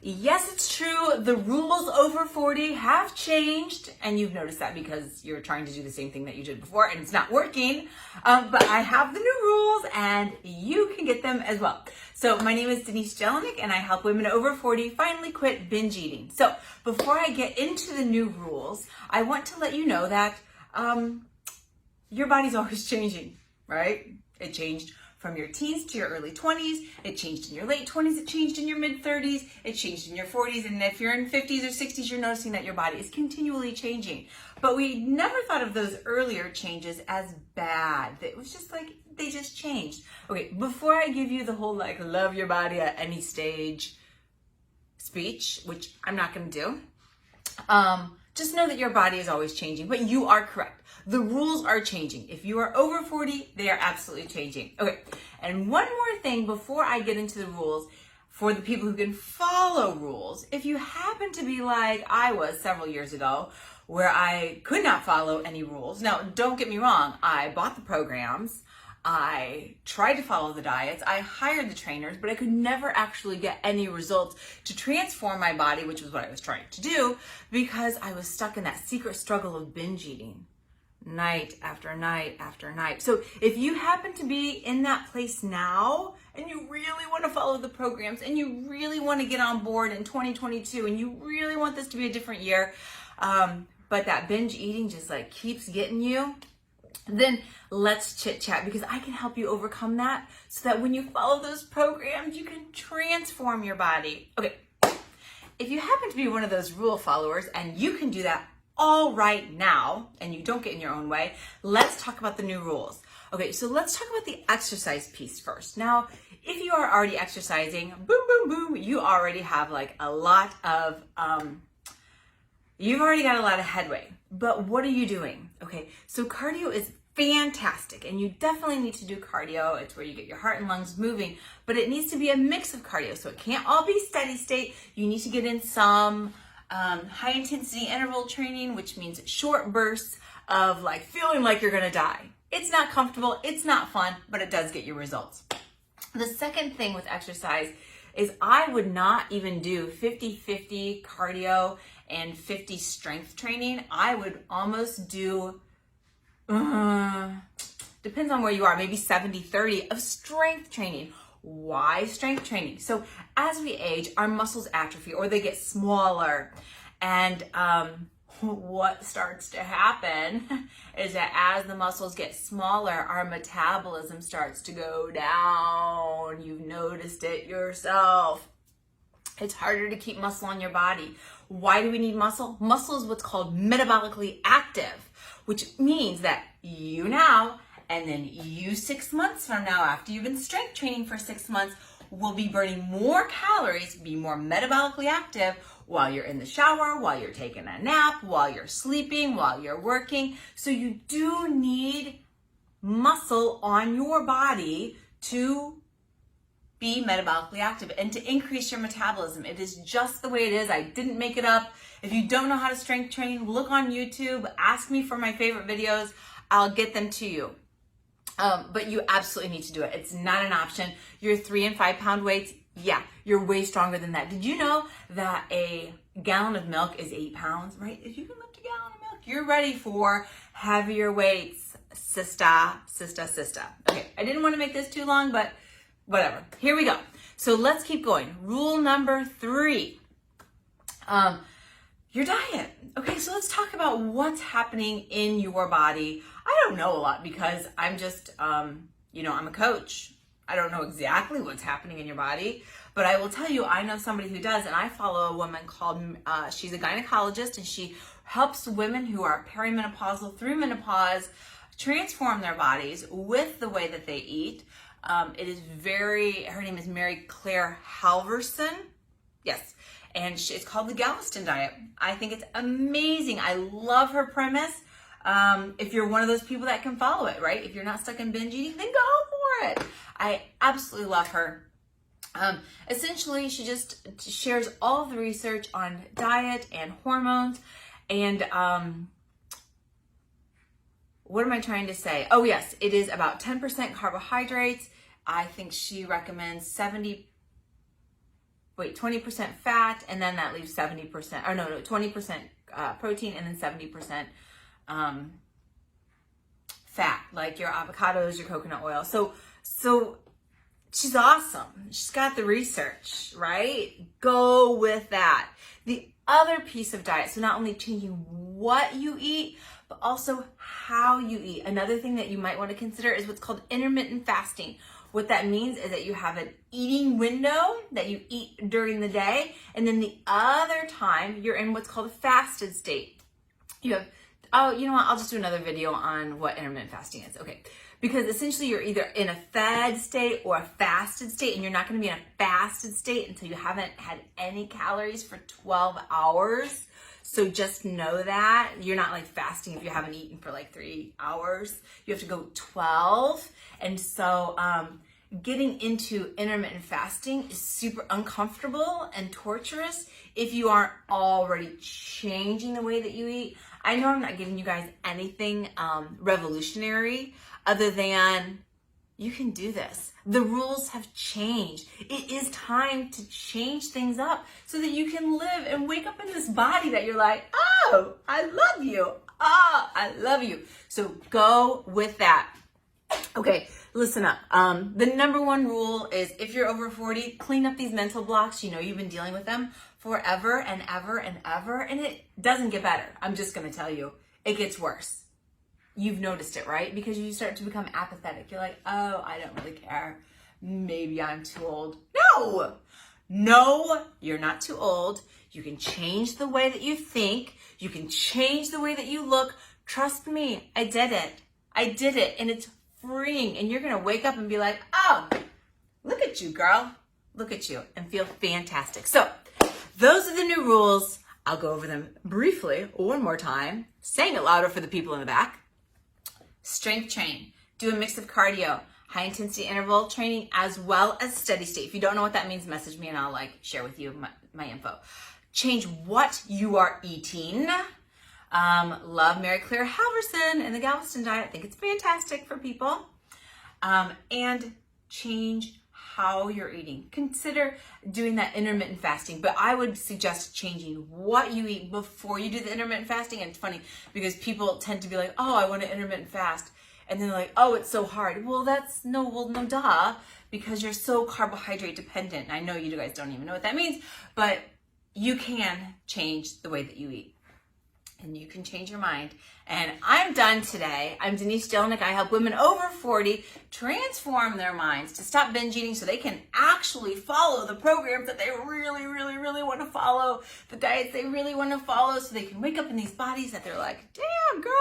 Yes, it's true. The rules over 40 have changed, and you've noticed that because you're trying to do the same thing that you did before and it's not working. But I have the new rules and you can get them as well. So my name is Denise Jelinek and I help women over 40 finally quit binge eating. So before I get into the new rules, I want to let you know that your body's always changing, right? It changed from your teens to your early 20s, it changed in your late 20s, it changed in your mid 30s, it changed in your 40s, and if you're in 50s or 60s, you're noticing that your body is continually changing. But we never thought of those earlier changes as bad. It was just like, they just changed. Okay, before I give you the whole like, love your body at any stage speech, which I'm not gonna do, just know that your body is always changing, but you are correct. The rules are changing. If you are over 40, they are absolutely changing. Okay, and one more thing before I get into the rules, for the people who can follow rules, if you happen to be like I was several years ago, where I could not follow any rules. Now, don't get me wrong, I bought the programs, I tried to follow the diets, I hired the trainers, but I could never actually get any results to transform my body, which was what I was trying to do, because I was stuck in that secret struggle of binge eating. Night after night after night. So if you happen to be in that place now and you really want to follow the programs and you really want to get on board in 2022 and you really want this to be a different year, but that binge eating just like keeps getting you, then let's chit chat, because I can help you overcome that so that when you follow those programs, you can transform your body. Okay, if you happen to be one of those rule followers and you can do that all right now, and you don't get in your own way, let's talk about the new rules. Okay, so let's talk about the exercise piece first. Now, if you are already exercising, boom, boom, boom, you already have like a lot of, you've already got a lot of headway. But what are you doing? Okay, so cardio is fantastic, and you definitely need to do cardio. It's where you get your heart and lungs moving, but it needs to be a mix of cardio, so it can't all be steady state. You need to get in some high intensity interval training, which means short bursts of like feeling like you're gonna die. It's not comfortable, it's not fun, but it does get you results. The second thing with exercise is I would not even do 50-50 cardio and 50 strength training. I would almost do, depends on where you are, maybe 70-30 of strength training. Why strength training? So as we age, our muscles atrophy or they get smaller. And what starts to happen is that as the muscles get smaller, our metabolism starts to go down. You've noticed it yourself. It's harder to keep muscle on your body. Why do we need muscle? Muscle is what's called metabolically active, which means that you now, and then you 6 months from now, after you've been strength training for 6 months, will be burning more calories, be more metabolically active while you're in the shower, while you're taking a nap, while you're sleeping, while you're working. So you do need muscle on your body to be metabolically active and to increase your metabolism. It is just the way it is. I didn't make it up. If you don't know how to strength train, look on YouTube, ask me for my favorite videos. I'll get them to you. But you absolutely need to do it. It's not an option. Your 3 and 5 pound weights, yeah, you're way stronger than that. Did you know that a gallon of milk is 8 pounds, right? If you can lift a gallon of milk, you're ready for heavier weights. Sister. Okay, I didn't want to make this too long, but whatever. Here we go. So let's keep going. Rule number 3. Your diet. Okay, so let's talk about what's happening in your body. I don't know a lot because I'm just, I'm a coach. I don't know exactly what's happening in your body, but I will tell you, I know somebody who does, and I follow a woman called, she's a gynecologist, and she helps women who are perimenopausal through menopause transform their bodies with the way that they eat. Her name is Mary Claire Halverson. Yes. And it's called the Galveston diet. I think it's amazing. I love her premise. If you're one of those people that can follow it, right? If you're not stuck in binge eating, then go for it. I absolutely love her. Essentially, she just shares all of the research on diet and hormones. And what am I trying to say? Oh, yes, it is about 10% carbohydrates. I think she recommends 70 20% fat, and then that leaves 70%, or no, 20% protein, and then 70% fat, like your avocados, your coconut oil. So she's awesome. She's got the research, right? Go with that. The other piece of diet, so not only changing what you eat, but also how you eat. Another thing that you might want to consider is what's called intermittent fasting. What that means is that you have an eating window that you eat during the day, and then the other time you're in what's called a fasted state. You have, oh, you know what? I'll just do another video on what intermittent fasting is. Okay. Because essentially you're either in a fed state or a fasted state, and you're not going to be in a fasted state until you haven't had any calories for 12 hours. So just know that you're not like fasting if you haven't eaten for like 3 hours. You have to go 12. And so getting into intermittent fasting is super uncomfortable and torturous if you aren't already changing the way that you eat. I know I'm not giving you guys anything revolutionary other than you can do this. The rules have changed. It is time to change things up so that you can live and wake up in this body that you're like, oh, I love you. Oh, I love you. So go with that. Okay, listen up. The number one rule is if you're over 40, clean up these mental blocks. You know you've been dealing with them forever and ever and ever, and it doesn't get better. I'm just going to tell you, it gets worse. You've noticed it, right? Because you start to become apathetic. You're like, oh, I don't really care. Maybe I'm too old. No, you're not too old. You can change the way that you think. You can change the way that you look. Trust me, I did it, and it's freeing. And you're going to wake up and be like, oh, look at you, girl. Look at you, and feel fantastic. So those are the new rules. I'll go over them briefly one more time, saying it louder for the people in the back. Strength train. Do a mix of cardio, high intensity interval training, as well as steady state. If you don't know what that means, message me and I'll share with you my info. Change what you are eating. Love Mary Claire Halverson and the Galveston diet. I think it's fantastic for people. And change how you're eating. Consider doing that intermittent fasting, but I would suggest changing what you eat before you do the intermittent fasting. And it's funny because people tend to be like, oh, I want to intermittent fast. And then they're like, oh, it's so hard. Well, no duh, because you're so carbohydrate dependent. And I know you guys don't even know what that means, but you can change the way that you eat. And you can change your mind. And I'm done today. I'm Denise Jelinek. I help women over 40 transform their minds to stop binge eating so they can actually follow the programs that they really, really, really want to follow, the diets they really want to follow, so they can wake up in these bodies that they're like, damn, girl.